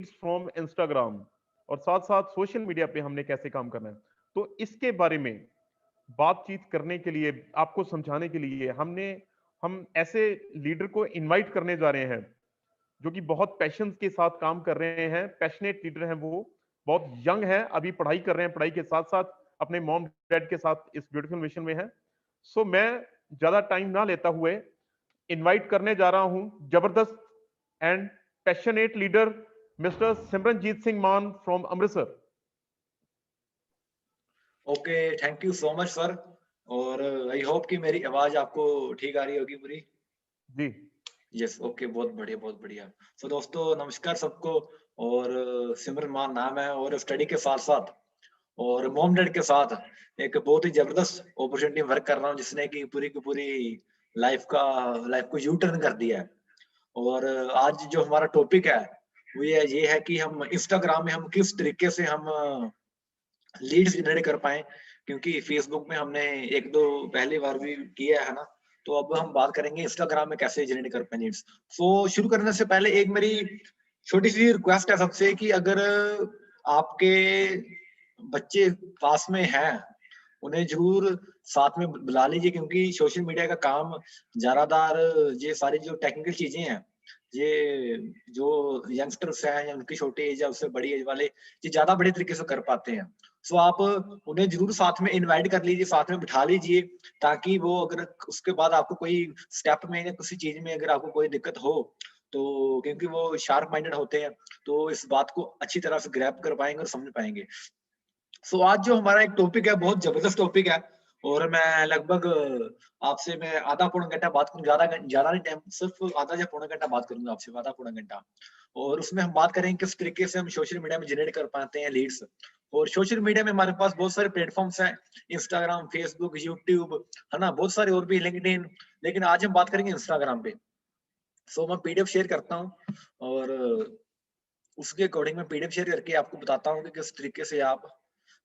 From Instagram और साथ साथ सोशल मीडिया पे हमने कैसे काम करना है। तो इसके बारे में बातचीत करने के लिए, आपको समझाने के लिए हम ऐसे लीडर को इनवाइट करने जा रहे हैं जो कि बहुत पैशन के साथ काम कर रहे हैं, पैशनेट लीडर हैं। वो बहुत यंग है, अभी पढ़ाई कर रहे हैं, पढ़ाई के साथ साथ अपने मॉम डैड के साथ इस ब्यूटीफुल मिशन में है। सो मैं ज्यादा टाइम ना लेता हुए इनवाइट करने जा रहा हूं जबरदस्त and passionate leader mister Simranjeet Singh Mann from Amritsar. Okay, thank you so much sir. और आई होप कि मेरी आवाज आपको ठीक आ रही होगी पूरी। जी यस, ओके, बहुत बढ़िया बहुत बढ़िया। तो दोस्तों नमस्कार सबको। और सिमरन मान नाम है और स्टडी के साथ साथ और मॉम डैड के साथ एक बहुत ही जबरदस्त अपॉर्चुनिटी वर्क कर रहा हूँ जिसने की पूरी लाइफ को यू टर्न कर दिया है। और आज जो हमारा टॉपिक है वो ये है कि हम इंस्टाग्राम में हम किस तरीके से हम लीड्स जनरेट कर पाए, क्योंकि फेसबुक में हमने एक दो पहली बार भी किया है ना। तो अब हम बात करेंगे इंस्टाग्राम में कैसे जनरेट कर पाए लीड्स। सो शुरू करने से पहले एक मेरी छोटी सी रिक्वेस्ट है सबसे कि अगर आपके बच्चे पास में हैं उन्हें जरूर साथ में बुला लीजिए, क्योंकि सोशल मीडिया का काम ज्यादातर ये सारी जो टेक्निकल चीजें हैं, ये जो यंगस्टर्स हैं या उनकी छोटी एज या उससे बड़ी एज वाले ये ज्यादा बड़े तरीके से कर पाते हैं। सो आप उन्हें जरूर साथ में इनवाइट कर लीजिए, साथ में बिठा लीजिए, ताकि वो अगर उसके बाद आपको कोई स्टेप में या किसी चीज में अगर आपको कोई दिक्कत हो तो क्योंकि वो शार्प माइंडेड होते हैं तो इस बात को अच्छी तरह से ग्रैब कर पाएंगे और समझ पाएंगे। सो आज जो हमारा एक टॉपिक है बहुत जबरदस्त टॉपिक है। और मैं लगभग आपसे मैं आधा पौना घंटा बात करूँ, ज्यादा नहीं टाइम, सिर्फ आधा या पौना घंटा बात करूंगा आपसे, आधा पौना घंटा। और उसमें हम बात करेंगे किस तरीके से हम सोशल मीडिया में जनरेट कर पाते हैं लीड्स। और सोशल मीडिया में हमारे पास बहुत सारे प्लेटफॉर्म्स हैं, इंस्टाग्राम, फेसबुक, यूट्यूब, है ना, बहुत सारे और भी, लिंक्डइन। लेकिन आज हम बात करेंगे इंस्टाग्राम पे। सो मैं पीडीएफ शेयर करता हूँ और उसके अकॉर्डिंग मैं पीडीएफ शेयर करके आपको बताता हूँ कि किस तरीके से आप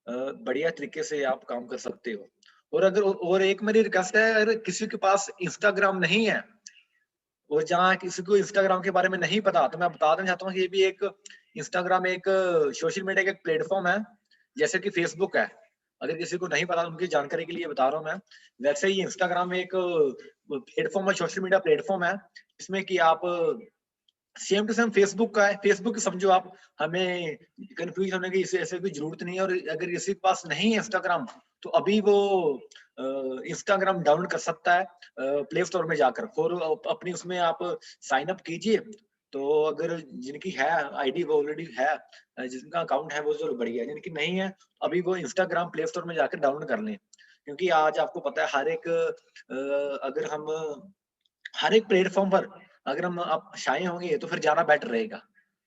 बढ़िया तरीके से आप काम कर सकते हो। और अगर और एक मेरी रिक्वेस्ट है, अगर किसी के पास इंस्टाग्राम नहीं है और जहाँ किसी को इंस्टाग्राम के बारे में नहीं पता, तो मैं बता देना चाहता हूँ कि ये भी एक इंस्टाग्राम एक सोशल मीडिया का एक प्लेटफॉर्म है जैसे कि फेसबुक है। अगर किसी को नहीं पता उनकी जानकारी के लिए बता रहा हूँ मैं। वैसे ही इंस्टाग्राम एक प्लेटफॉर्म है, सोशल मीडिया प्लेटफॉर्म है, इसमें कि आप सेम टू सेम फेसबुक का है। फेसबुक समझो आप, हमें कंफ्यूज होने की इसे ऐसे कोई जरूरत नहीं है। और अगर किसी के पास नहीं है इंस्टाग्राम तो अभी वो इंस्टाग्राम डाउनलोड कर सकता है प्ले स्टोर में जाकर, और अपनी उसमें आप साइन अप कीजिए। तो अगर जिनकी है आईडी वो ऑलरेडी है, जिनका अकाउंट है वो जरूर बढ़िया है, जिनकी नहीं है अभी वो इंस्टाग्राम प्ले स्टोर में जाकर डाउनलोड कर लें। क्योंकि आज आपको पता है हर एक अगर हम हर एक प्लेटफॉर्म पर अगर हम आप शाये होंगे तो फिर ज्यादा बेटर रहेगा।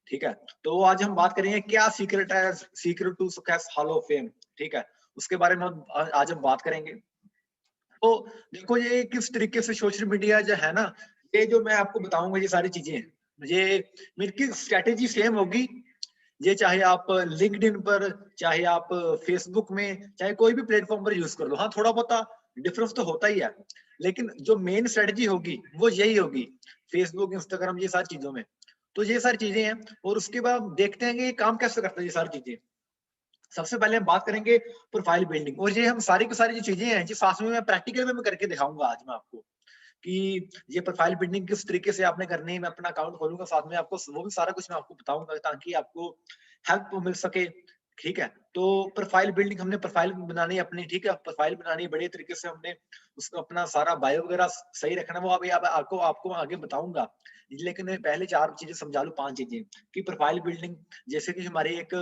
ठीक है, तो आज हम बात करेंगे क्या सीक्रेट है, secret to success hall of fame. ठीक है, उसके बारे में आज हम बात करेंगे। तो देखो ये किस तरीके से सोशल मीडिया जो है ना, ये जो मैं आपको बताऊंगा ये सारी चीजें, ये मेरी स्ट्रेटेजी सेम होगी। ये चाहे आप लिंक्डइन पर, चाहे आप फेसबुक में, चाहे कोई भी प्लेटफॉर्म पर यूज कर लो। हाँ, थोड़ा बहुत डिफरेंस तो होता ही है, लेकिन जो मेन स्ट्रेटजी होगी वो यही होगी, फेसबुक, इंस्टाग्राम, ये सारी चीजों में। तो ये सारी चीजें हैं और उसके बाद देखते हैं कि ये काम कैसे करता है ये सारी चीजें। सबसे पहले हम बात करेंगे प्रोफाइल बिल्डिंग, और ये हम सारी की सारी जो चीजें हैं जी साथ में मैं प्रैक्टिकल में मैं करके दिखाऊंगा आज मैं आपको कि ये प्रोफाइल बिल्डिंग किस तरीके से आपने करनी है। मैं अपना अकाउंट खोलूंगा, साथ में आपको वो भी सारा कुछ मैं आपको बताऊंगा ताकि आपको हेल्प मिल सके। ठीक है, तो प्रोफाइल बिल्डिंग हमने प्रोफाइल बनानी है अपनी। ठीक है, प्रोफाइल बनानी है बढ़िया तरीके से, हमने उसको अपना सारा बायो वगैरह सही रखना, वो अभी आपको आपको आगे बताऊंगा। लेकिन मैं पहले चार चीजें समझा लूं, पांच चीजें कि प्रोफाइल बिल्डिंग। जैसे कि हमारी एक,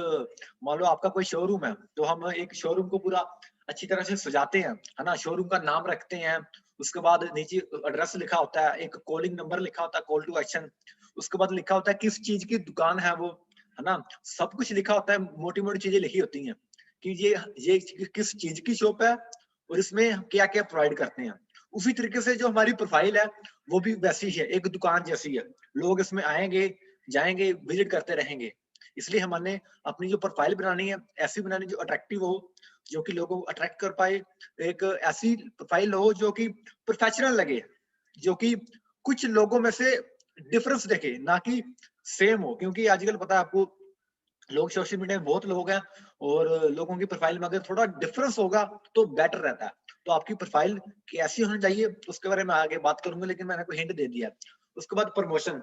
मान लो आपका कोई शोरूम है तो हम एक शोरूम को पूरा अच्छी तरह से सजाते हैं, है ना, शोरूम का नाम रखते हैं, उसके बाद नीचे एड्रेस लिखा होता है, एक कॉलिंग नंबर लिखा होता है, कॉल टू एक्शन, उसके बाद लिखा होता है किस चीज की दुकान है वो, है ना, सब कुछ लिखा होता है, मोटी मोटी चीजें लिखी होती हैं कि ये किस चीज की शॉप है और इसमें क्या क्या प्रोवाइड करते हैं। उसी तरीके से जो हमारी प्रोफाइल है वो भी वैसी है, एक दुकान जैसी है, लोग इसमें आएंगे जाएंगे विजिट करते रहेंगे। इसलिए हमने अपनी जो प्रोफाइल बनानी है ऐसी बनानी जो अट्रैक्टिव हो, जो कि लोगों को अट्रैक्ट कर पाए। एक ऐसी प्रोफाइल हो जो कि प्रोफेशनल लगे, जो कि कुछ लोगों में से डिफरेंस देखे, ना कि सेम हो, क्योंकि आजकल पता है आपको लोग सोशल मीडिया में बहुत लोग हैं और लोगों की प्रोफाइल में अगर थोड़ा डिफरेंस होगा तो बेटर रहता है। तो आपकी प्रोफाइल कैसी होनी चाहिए उसके बारे में आगे बात करूंगा, लेकिन मैंने आपको हिंट दे दिया। उसके बाद प्रमोशन,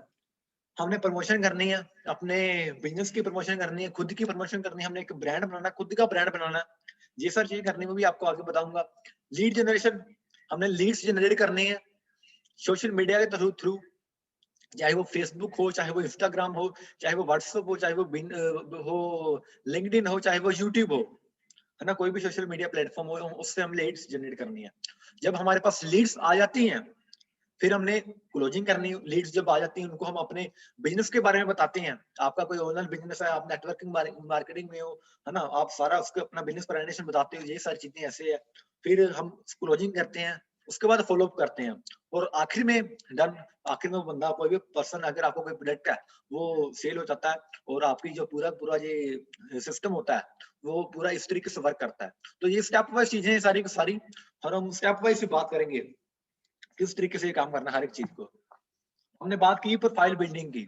हमने प्रमोशन करनी है, अपने बिजनेस की प्रमोशन करनी है, खुद की प्रमोशन करनी है, हमने एक ब्रांड बनाना है, खुद का ब्रांड बनाना है। ये सारी चीजें करने में भी आपको आगे बताऊंगा। लीड जनरेशन, हमने लीड्स जनरेट करनी है सोशल मीडिया के थ्रू, चाहे वो फेसबुक हो, चाहे वो इंस्टाग्राम हो, चाहे वो व्हाट्सएप हो, चाहे वो हो लिंक्डइन हो, चाहे वो यूट्यूब हो, है ना, कोई भी सोशल मीडिया प्लेटफॉर्म हो, उससे हम लीड्स जनरेट करनी है। जब हमारे पास लीड्स आ जाती हैं फिर हमने क्लोजिंग करनी है। लीड्स जब आ जाती हैं उनको हम अपने बिजनेस के बारे में बताते हैं। आपका कोई ऑनलाइन बिजनेस है, आप नेटवर्किंग मार्केटिंग में हो, है ना, आप सारा उसको अपना बिजनेस प्रेजेंटेशन बताते हो, ये सारी चीजें ऐसे है। फिर हम क्लोजिंग करते हैं, उसके बाद फॉलो अप करते हैं, और आखिर में डन, आखिर में वो बंदा, कोई भी पर्सन, अगर आपको कोई प्रोडक्ट है वो सेल हो जाता है, और आपकी जो पूरा पूरा ये सिस्टम होता है वो पूरा इस तरीके से वर्क करता है। तो ये स्टेप वाइज चीजें सारी की सारी, और हम स्टेप वाइज बात करेंगे किस तरीके से ये काम करना है हर एक चीज को। हमने बात की प्रोफाइल बिल्डिंग की,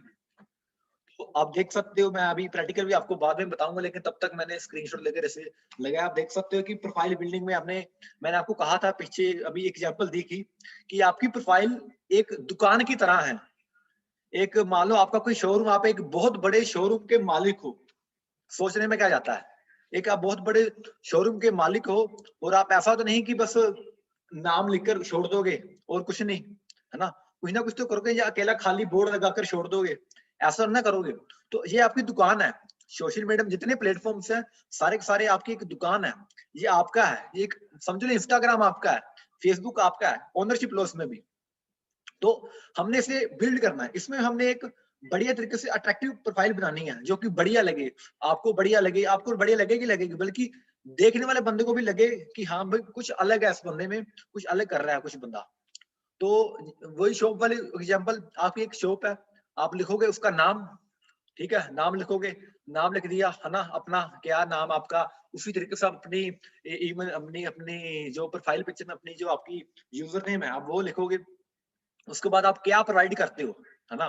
तो आप देख सकते हो, मैं अभी प्रैक्टिकल भी आपको बाद में बताऊंगा, लेकिन तब तक मैंने स्क्रीनशॉट लेकर ऐसे लगाया। आप देख सकते हो कि प्रोफाइल बिल्डिंग में मैंने आपको कहा था पीछे, अभी एग्जांपल दी थी कि आपकी प्रोफाइल एक दुकान की तरह है। एक मान लो आपका कोई शोरूम, आप एक बहुत बड़े शोरूम के मालिक हो। सोचने में क्या जाता है, एक आप बहुत बड़े शोरूम के मालिक हो, और आप ऐसा तो नहीं कि बस नाम लिखकर छोड़ दोगे और कुछ नहीं, है ना, कुछ ना कुछ तो करोगे, या अकेला खाली बोर्ड लगाकर छोड़ दोगे, ऐसा ना करोगे। तो ये आपकी दुकान है। सोशल मीडिया में जितने प्लेटफॉर्म्स हैं सारे के सारे आपकी एक दुकान है, ये आपका है। ये एक समझ लो इंस्टाग्राम आपका है, फेसबुक आपका है, ओनरशिप लो उसमें भी। तो हमने इसे बिल्ड करना है, इसमें हमने एक बढ़िया तरीके से अट्रैक्टिव प्रोफाइल बनानी है जो कि बढ़िया लगे, आपको बढ़िया लगे, आपको बढ़िया लगेगी, बल्कि देखने वाले बंदे को भी लगे कि हाँ भाई कुछ अलग है इस बंदे में, कुछ अलग कर रहा है कुछ बंदा। तो वही शॉप वाली एग्जांपल, आपकी एक शॉप है, आप लिखोगे उसका नाम, ठीक है, नाम लिखोगे, नाम लिख दिया, है ना, अपना क्या नाम आपका, उसी तरीके से आप अपनी ईमेल, अपनी अपनी जो प्रोफाइल पिक्चर में अपनी जो आपकी यूजर नेम है आप वो लिखोगे। उसके बाद आप क्या प्रोवाइड करते हो, है ना,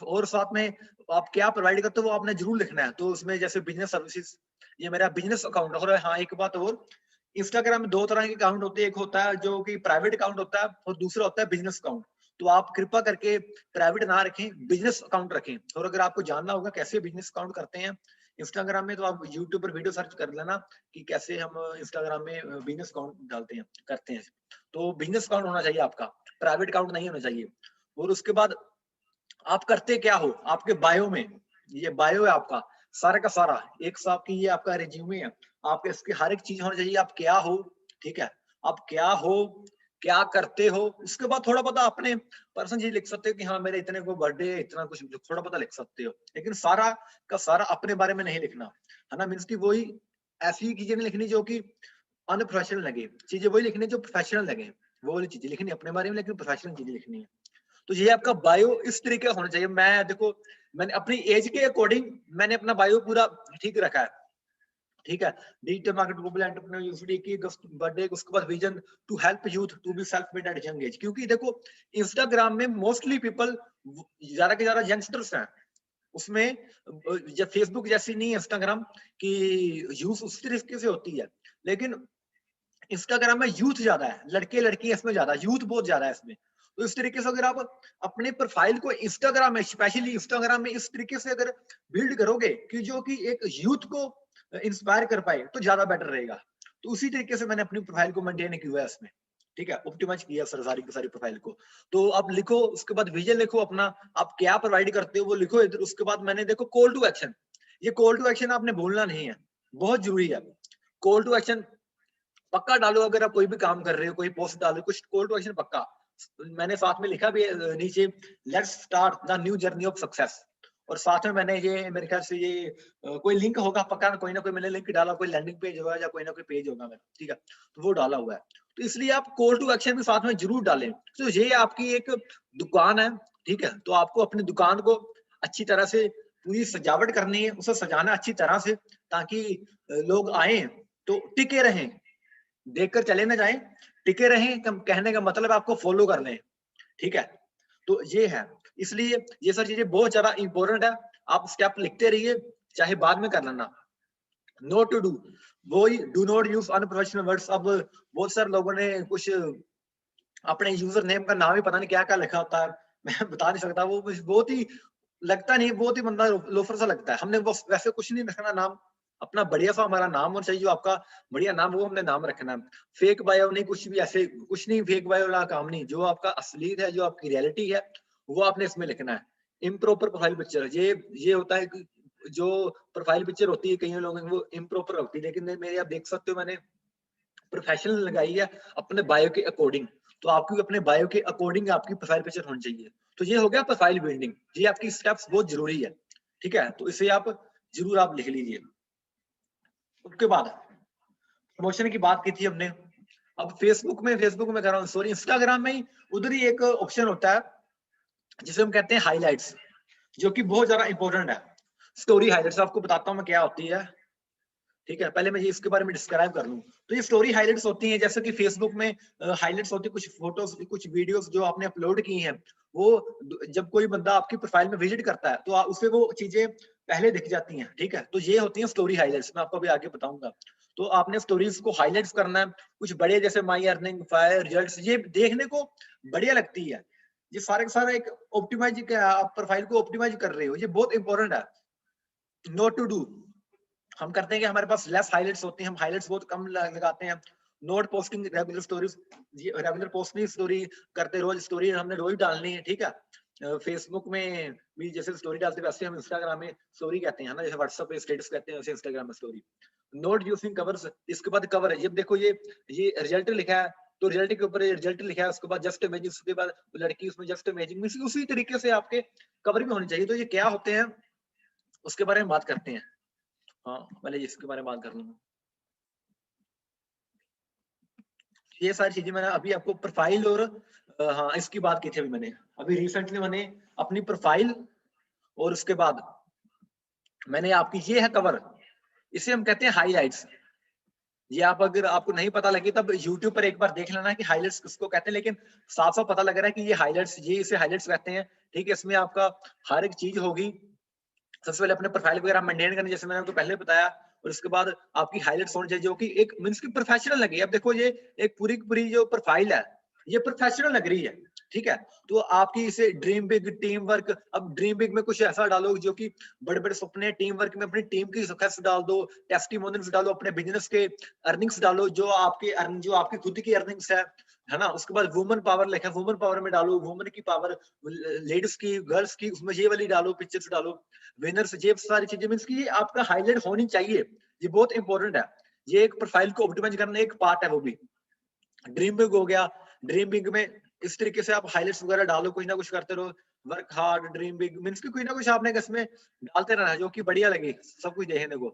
और साथ में आप क्या प्रोवाइड करते हो वो आपने जरूर लिखना है। तो उसमें जैसे बिजनेस सर्विसेज, ये मेरा बिजनेस अकाउंट है। और हाँ एक बात और, इंस्टाग्राम में दो तरह के अकाउंट होते हैं, एक होता है जो कि प्राइवेट अकाउंट होता है, और दूसरा होता है बिजनेस अकाउंट। तो आप कृपा करके प्राइवेट ना रखें, बिजनेस अकाउंट रखें। और अगर आपको जानना होगा कैसे बिजनेस अकाउंट करते हैं इंस्टाग्राम में, तो आप यूट्यूब पर वीडियो सर्च कर लेना कि कैसे हम इंस्टाग्राम में बिजनेस अकाउंट डालते हैं, करते हैं। तो बिजनेस अकाउंट होना चाहिए आपका, प्राइवेट अकाउंट नहीं होना चाहिए। और उसके बाद आप करते क्या हो, आपके बायो में, ये बायो है आपका सारा का सारा, एक साहब की ये आपका रिज्यूमे है, आपके इसकी हर एक चीज होनी चाहिए, आप क्या हो, ठीक है, आप क्या हो, क्या करते हो। उसके बाद थोड़ा बहुत अपने पर्सनल चीज लिख सकते हो कि हाँ मेरे इतने को बर्थडे, इतना कुछ थोड़ा बहुत लिख सकते हो, लेकिन सारा का सारा अपने बारे में नहीं लिखना, है ना। मीन्स की वही ऐसी चीजें नहीं लिखनी जो कि अनप्रोफेशनल लगे, चीजें वही लिखनी जो प्रोफेशनल लगे, वो वाली चीजें लिखनी अपने बारे में, लेकिन प्रोफेशनल चीजें लिखनी है। तो ये आपका बायो इस तरीके का होना चाहिए। मैं देखो, मैंने अपनी एज के अकॉर्डिंग मैंने अपना बायो पूरा ठीक रखा है, ठीक है। Digital market, global entrepreneur, university की बर्थडे, उसके बाद vision to help youth to be self made at young age. क्योंकि देखो इंस्टाग्राम में मोस्टली पीपल ज्यादा के ज्यादा यंगस्टर्स हैं उसमें, जब फेसबुक जैसी नहीं है इंस्टाग्राम की यूज उस तरीके से होती है, लेकिन इंस्टाग्राम में यूथ ज्यादा है, लड़के लड़कियां इसमें ज्यादा, यूथ बहुत ज्यादा है इसमें। तो इस तरीके से अगर आप अपने प्रोफाइल को इंस्टाग्राम में, स्पेशली इंस्टाग्राम में इस तरीके से अगर बिल्ड करोगे कि जो कि एक यूथ को इंस्पायर कर पाए, तो ज्यादा बेटर रहेगा। तो उसी तरीके से मैंने अपनी प्रोफाइल को मेंटेन किया है इसमें, ठीक है, ऑप्टिमाइज किया सारी की सारी प्रोफाइल को। तो आप लिखो, उसके बाद विजन लिखो अपना, आप क्या प्रोवाइड करते हो वो लिखो इधर। उसके बाद मैंने देखो कॉल टू एक्शन, ये कॉल टू एक्शन आपने भूलना नहीं है, बहुत जरूरी है। कॉल टू एक्शन पक्का डालो, अगर आप कोई भी काम कर रहे हो, कोई पोस्ट डालो, कुछ कॉल टू एक्शन पक्का। मैंने साथ में लिखा भी है नीचे, let's start the new journey of success. और साथ में मैंने ये, मेरे ख्याल से ये कोई लिंक होगा पक्का, कोई ना कोई मैंने लिंक डाला, कोई लैंडिंग पेज होगा या कोई ना कोई पेज होगा मेरा, ठीक है, तो वो डाला हुआ है। तो इसलिए आप कॉल टू एक्शन भी साथ में जरूर डालें। तो ये आपकी एक दुकान है, ठीक है, तो आपको अपनी दुकान को अच्छी तरह से पूरी सजावट करनी है, उसे सजाना अच्छी तरह से, ताकि लोग आए तो टिके रहें, देखकर चले ना जाएं, टिके रहें। कहने का मतलब आपको फॉलो कर लें, ठीक है। तो ये है। इसलिए ये सारी चीजें बहुत ज्यादा इंपॉर्टेंट है। आप स्टेप लिखते रहिए, चाहे बाद में कर लेना। नोट टू डू, वो do not use unprofessional words. अब बहुत सारे लोगों ने कुछ अपने यूजर नेम का नाम ही पता नहीं क्या क्या लिखा होता है, मैं बता नहीं सकता, वो बहुत ही लगता नहीं, बहुत ही बंदा लोफर सा लगता है। हमने वो वैसे कुछ नहीं रखना नाम, अपना बढ़िया सा हमारा नाम होना चाहिए, जो आपका बढ़िया नाम, वो हमने नाम रखना है। फेक बायो नहीं, कुछ भी ऐसे कुछ नहीं, फेक बायो वाला काम नहीं। जो आपका असली है, जो आपकी रियलिटी है, वो आपने इसमें लिखना है। इम्प्रॉपर प्रोफाइल पिक्चर, ये होता है कि जो प्रोफाइल पिक्चर होती है कई लोगों की वो इम्प्रॉपर होती है, लेकिन मेरे आप देख सकते हो मैंने प्रोफेशनल लगाई है अपने बायो के अकॉर्डिंग। तो आपकी अपने बायो के अकॉर्डिंग आपकी प्रोफाइल पिक्चर होनी चाहिए। तो ये हो गया प्रोफाइल बिल्डिंग, ये आपकी स्टेप्स बहुत जरूरी है, ठीक है। तो इसे आप जरूर आप लिख लीजिए। उसके बाद प्रमोशन की बात की थी हमने। अब फेसबुक में कर रहा हूँ, सॉरी इंस्टाग्राम में ही उधर ही एक ऑप्शन होता है जिसे हम कहते हैं हाईलाइट्स, जो कि बहुत ज्यादा इंपॉर्टेंट है। स्टोरी हाईलाइट्स आपको बताता हूँ मैं क्या होती है, ठीक है। पहले मैं ये इसके बारे में डिस्क्राइब कर लूं। तो ये स्टोरी हाइलाइट्स होती हैं, जैसे कि फेसबुक में हाइलाइट्स होती है, कुछ फोटोज कुछ वीडियोस जो आपने अपलोड की हैं, वो जब कोई बंदा आपकी प्रोफाइल में विजिट करता है तो उसे वो चीजें पहले दिख जाती हैं, ठीक है। तो ये होती है स्टोरी हाइलाइट्स, मैं आपको अभी आगे बताऊंगा। तो आपने स्टोरीज को हाईलाइट्स करना है, कुछ बड़े जैसे माई अर्निंग, फायर रिजल्ट्स, ये देखने को बढ़िया लगती है। ये सारे का सारा एक ऑप्टिमाइज, आप प्रोफाइल को ऑप्टिमाइज कर रहे हो, ये बहुत इंपॉर्टेंट है। नोट टू डू, हम करते हैं कि हमारे पास लेस हाइलाइट्स होती हैं, हम हाइलाइट्स बहुत कम लगाते हैं। Note posting regular stories, regular post नहीं, स्टोरी करते रोज, स्टोरी हमने रोज डालनी है, ठीक है। फेसबुक में भी जैसे स्टोरी डालते हैं वैसे हम इंस्टाग्राम में स्टोरी कहते हैं ना, जैसे व्हाट्सएप पे स्टेटस कहते हैं वैसे इंस्टाग्राम में स्टोरी। नोट यूजिंग कवर्स, इसके बाद कवर है, जब देखो ये रिजल्ट लिखा है तो रिजल्ट के ऊपर रिजल्ट लिखा है, उसके बाद जस्ट इमेजिंग, उसके बाद लड़की उसमें जस्ट इमेजिंग, उसी तरीके से आपके कवर भी होनी चाहिए। तो ये क्या होते हैं उसके बारे में बात करते हैं। हाँ, पहले इसके बारे में बात कर लूंगा। ये सारी चीजें मैंने अभी आपको प्रोफाइल और हाँ इसकी बात की थी अभी मैंने, अभी रिसेंटली मैंने अपनी प्रोफाइल और उसके बाद मैंने आपकी ये है कवर, इसे हम कहते हैं हाईलाइट्स। ये आप अगर आपको नहीं पता लगी तब YouTube पर एक बार देख लेना कि हाईलाइट्स किसको कहते हैं, लेकिन साफ साफ पता लग रहा है कि ये हाईलाइट्स, ये इसे हाईलाइट्स कहते हैं, ठीक है। इसमें आपका हर एक चीज होगी। सबसे पहले अपने प्रोफाइल वगैरह मेंटेन करनी, जैसे मैंने आपको पहले बताया, और उसके बाद आपकी हाईलाइट्स होनी चाहिए जो कि एक मींस की प्रोफेशनल लगे। अब देखो ये एक पूरी पूरी जो प्रोफाइल है ये प्रोफेशनल लग रही है, ठीक है। तो आपकी इसे ड्रीम बिग, टीम वर्क, अब ड्रीम बिग में कुछ ऐसा डालो जो कि बड़े बड़े सपने, टीम वर्क में अपनी टीम की सक्सेस डाल दो, टेस्टिमोनियल्स डालो, अपने बिजनेस के अर्निंग्स डालो, जो आपकी खुद की अर्निंग्स है ना। उसके बाद वुमन पावर लिखा है, वुमन पावर में डालो, वुमन की पावर, लेडीज की, गर्ल्स की, उसमें ये वाली डालो, पिक्चर्स डालो, विनर्स, ये सारी चीजें मींस की आपका हाईलाइट होनी चाहिए। ये बहुत इंपॉर्टेंट है, ये एक प्रोफाइल को ऑप्टिमाइज करना एक पार्ट है वो भी। ड्रीम बिग हो गया, ड्रीम बिग में इस तरीके से आप हाईलाइट्स वगैरह डालो, कुछ ना कुछ करते रहो। Work hard, dream big means की कुछ ना कुछ आपने इसमें डालते रहना जो कि बढ़िया लगे, सब कुछ देखने को,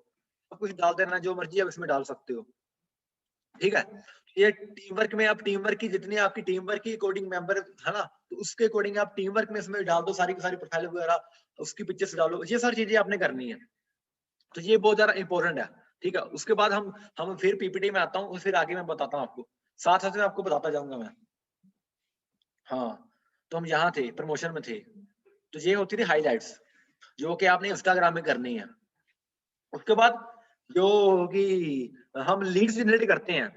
सब कुछ डालते रहना, जो मर्जी आप इसमें डाल सकते हो, ठीक है। ये टीम वर्क में आप टीम वर्क की जितनी आपकी टीम वर्क की अकॉर्डिंग मेंबर है ना, तो उसके अकॉर्डिंग आप टीम वर्क में इसमें डाल दो सारी की सारी प्रोफाइल वगैरह, उसकी पिक्चर्स डालो, ये सारी चीजें आपने करनी है। तो ये बहुत ज्यादा इंपॉर्टेंट है, ठीक है। उसके बाद हम फिर पीपीटी में आता हूँ, फिर आगे मैं बताता हूँ आपको, साथ साथ में आपको बताता जाऊंगा मैं। हाँ, तो हम यहाँ थे, प्रमोशन में थे। तो ये होती थी हाईलाइट्स जो कि आपने इंस्टाग्राम में करनी है। उसके बाद जो कि हम लीड्स जनरेट करते हैं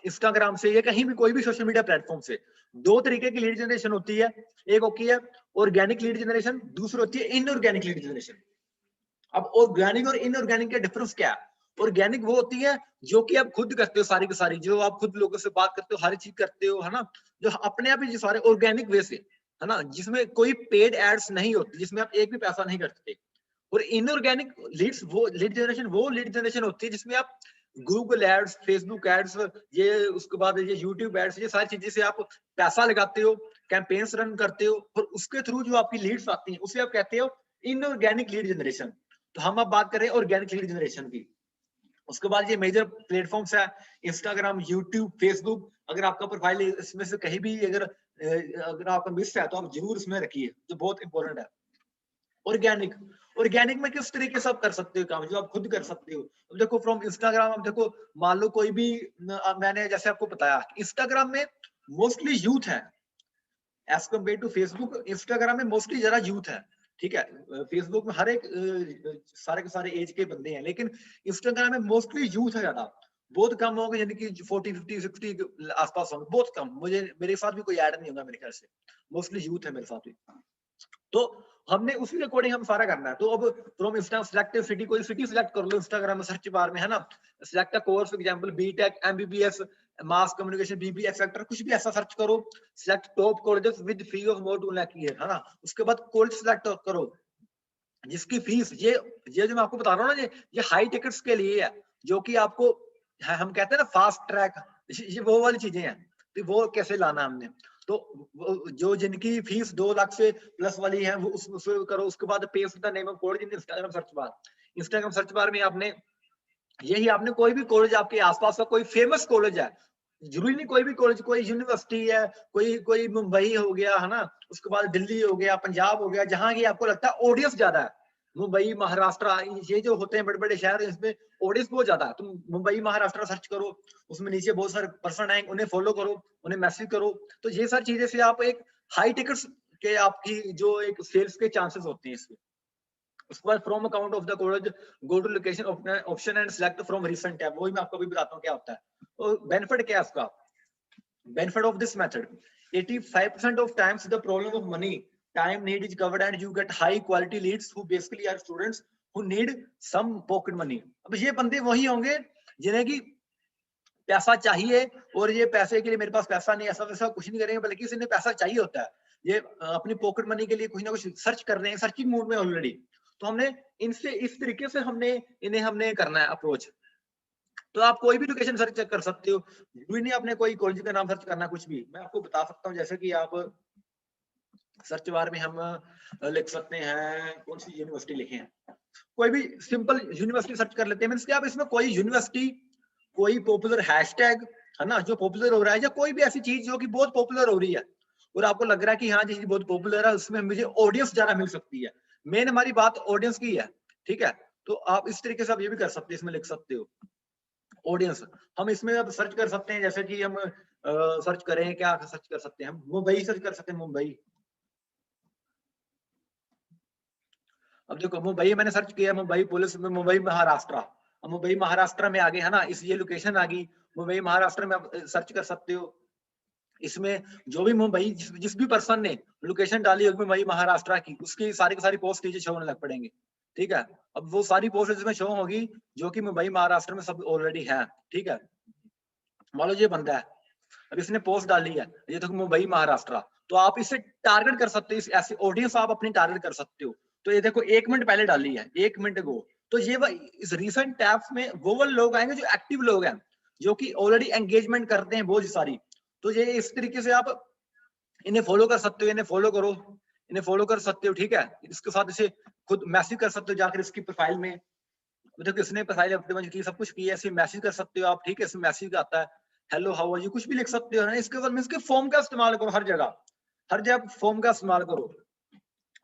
इंस्टाग्राम से या कहीं भी कोई भी सोशल मीडिया प्लेटफॉर्म से, दो तरीके की लीड जनरेशन होती है। एक होती है ऑर्गेनिक लीड जनरेशन, दूसरी होती है इनऑर्गेनिक लीड जनरेशन। अब ऑर्गेनिक और इनऑर्गेनिक का डिफरेंस क्या है? ऑर्गेनिक वो होती है जो कि आप खुद करते हो, सारी की सारी जो आप खुद लोगों से बात करते हो, हर चीज करते हो, है ना, जो अपने आप ही सारे ऑर्गेनिक वे से, है ना, जिसमें कोई पेड एड्स नहीं होती, जिसमें आप एक भी पैसा नहीं करते। और इनऑर्गेनिक लीड्स, वो लीड जनरेशन होती है जिसमें आप गूगल एड्स, फेसबुक एड्स, ये उसके बाद ये यूट्यूब एड्स, ये सारी चीजें से आप पैसा लगाते हो, कैंपेन्स रन करते हो, और उसके थ्रू जो आपकी लीड्स आती हैं उसे आप कहते हो इनऑर्गेनिक लीड जनरेशन। तो हम अब बात कर रहे हैं ऑर्गेनिक लीड जनरेशन की। उसके बाद ये मेजर प्लेटफॉर्म्स है इंस्टाग्राम, यूट्यूब, फेसबुक। अगर आपका प्रोफाइल इसमें से कहीं भी अगर आपका मिस है तो आप जरूर इसमें रखिए, जो बहुत इंपॉर्टेंट है। ऑर्गेनिक में किस तरीके से आप कर सकते हो काम जो आप खुद कर सकते हो। अब देखो फ्रॉम इंस्टाग्राम, अब देखो मान लो कोई भी, मैंने जैसे आपको बताया इंस्टाग्राम में मोस्टली यूथ है, as compare to Facebook, Instagram में मोस्टली जरा यूथ है, ठीक है। फेसबुक में हर एक सारे के सारे एज के बंदे हैं, लेकिन इंस्टाग्राम में मोस्टली यूथ है ज्यादा, बहुत कम होंगे यानी कि 40 50 60 आसपास होंगे, बहुत कम। मेरे साथ भी कोई ऐड नहीं होगा मेरे ख्याल से, मोस्टली यूथ है मेरे साथ भी। तो हमने उसी अकॉर्डिंग हम सारा करना है। तो अब फ्रॉम इंस्टा सेलेक्ट सिटी, कोई सिटी सिलेक्ट कर लो इंस्टाग्राम में सर्च बार में, है ना। Select a course, for example BTech, MBBS, mass communication, BB etcetera, कुछ भी ऐसा सर्च करो। Select top colleges with fee of more 2 lakh year, है ना। उसके बाद कॉलेज सिलेक्ट करो जिसकी फीस, ये जो मैं आपको बता रहा हूँ ना, ये हाई टिकट्स के लिए है, जो कि आपको हम कहते हैं ना फास्ट ट्रैक, ये वो वाली चीजें हैं। तो वो कैसे लाना हमने, तो जो जिनकी फीस 2 लाख से प्लस वाली है वो उसमें करो। उसके बाद paste the name of college in Instagram search bar. Instagram search bar में आपने यही, आपने कोई भी कॉलेज आपके आसपास का कोई फेमस कॉलेज है, जरूरी नहीं कोई भी कॉलेज, कोई यूनिवर्सिटी है, कोई मुंबई हो गया, है ना, उसके बाद दिल्ली हो गया, पंजाब हो गया, जहां की आपको लगता है ऑडियंस ज्यादा है, मुंबई, महाराष्ट्र, ये जो होते हैं बड़े बड़े शहर, इसमें ऑडियंस बहुत ज्यादा है। तुम मुंबई, महाराष्ट्र सर्च करो, उसमें नीचे बहुत सारे पर्सन आएंगे, उन्हें फॉलो करो, उन्हें मैसेज करो। तो ये सारी चीजें से आप एक हाई टिकट्स के आपकी जो एक सेल्स के चांसेस होते हैं इसमें। उसके बाद from account of the college go to location option and select from recent tab, वही मैं आपको भी बताता हूँ क्या होता है। और बेनिफिट क्या है उसका, benefit of this method, 85% of times the problem of money time need is covered and you get high quality leads who basically are students who need some pocket money। अब ये बंदे वही होंगे जिन्हें की पैसा चाहिए, और ये पैसे के लिए मेरे पास पैसा नहीं, ऐसा वैसा कुछ नहीं करेंगे, बल्कि इन्हें पैसा चाहिए होता है, ये अपनी पॉकेट मनी के लिए कुछ ना कुछ सर्च कर रहे हैं, सर्चिंग मूड में ऑलरेडी। तो हमने इनसे इस तरीके से हमने करना है अप्रोच। तो आप कोई भी लोकेशन सर्च कर सकते हो, जरूरी नहीं आपने कोई कॉलेज का नाम सर्च करना, कुछ भी मैं आपको बता सकता हूँ। जैसे कि आप सर्च बार में हम लिख सकते हैं, कौन सी यूनिवर्सिटी लिखे हैं, कोई भी सिंपल यूनिवर्सिटी सर्च कर लेते हैं। मींस कि आप इसमें कोई यूनिवर्सिटी, कोई पॉपुलर हैशटैग, है ना, जो पॉपुलर हो रहा है, या कोई भी ऐसी चीज जो कि बहुत पॉपुलर हो रही है और आपको लग रहा है कि हाँ जी बहुत पॉपुलर है, उसमें मुझे ऑडियंस ज्यादा मिल सकती है। मेन हमारी बात ऑडियंस की है, ठीक है। तो आप इस तरीके से आप ये भी कर सकते हैं, इसमें लिख सकते हो ऑडियंस। हम इसमें अब सर्च कर सकते हैं, जैसे कि हम सर्च करें, क्या सर्च कर सकते हैं, हम मुंबई सर्च कर सकते हैं, मुंबई। अब देखो मुंबई मैंने सर्च किया, मुंबई पुलिस में, मुंबई महाराष्ट्र, अब मुंबई महाराष्ट्र में आ गए, है ना, इस ये लोकेशन आ गई मुंबई महाराष्ट्र में। आप सर्च कर सकते हो इसमें, जो भी मुंबई जिस भी पर्सन ने लोकेशन डाली होगी मुंबई महाराष्ट्र की, उसकी सारी की सारी पोस्ट नीचे शो होने लग पड़ेंगे, ठीक है। अब वो सारी पोस्ट इसमें शो होगी जो कि मुंबई महाराष्ट्र में सब ऑलरेडी है, ठीक है। मान लो ये बंदा है, अब इसने पोस्ट डाली है, ये तो मुंबई महाराष्ट्र, तो आप इसे टारगेट कर सकते हो, ऐसी ऑडियंस आप अपनी टारगेट कर सकते हो। तो ये देखो 1 मिनट पहले डाली है, 1 मिनट गो, तो ये इस रिसेंट टैब्स में वो वाले लोग आएंगे जो एक्टिव लोग हैं, जो कि ऑलरेडी एंगेजमेंट करते हैं बहुत सारी। तो ये इस तरीके से आप इन्हें फॉलो कर सकते हो, इन्हें फॉलो करो, इन्हें फॉलो कर सकते हो, ठीक है। इसके साथ इसे खुद मैसेज कर सकते हो जाकर इसकी प्रोफाइल में, देखो किसने प्रोफाइल ऑप्टिमाइज की, सब कुछ किया, ऐसे मैसेज कर सकते हो आप, ठीक है। इसमें मैसेज आता है हेलो हाउ आर यू, कुछ भी लिख सकते हो ना। इसके बाद में इसके फॉर्म का इस्तेमाल करो, हर जगह फॉर्म का इस्तेमाल करो।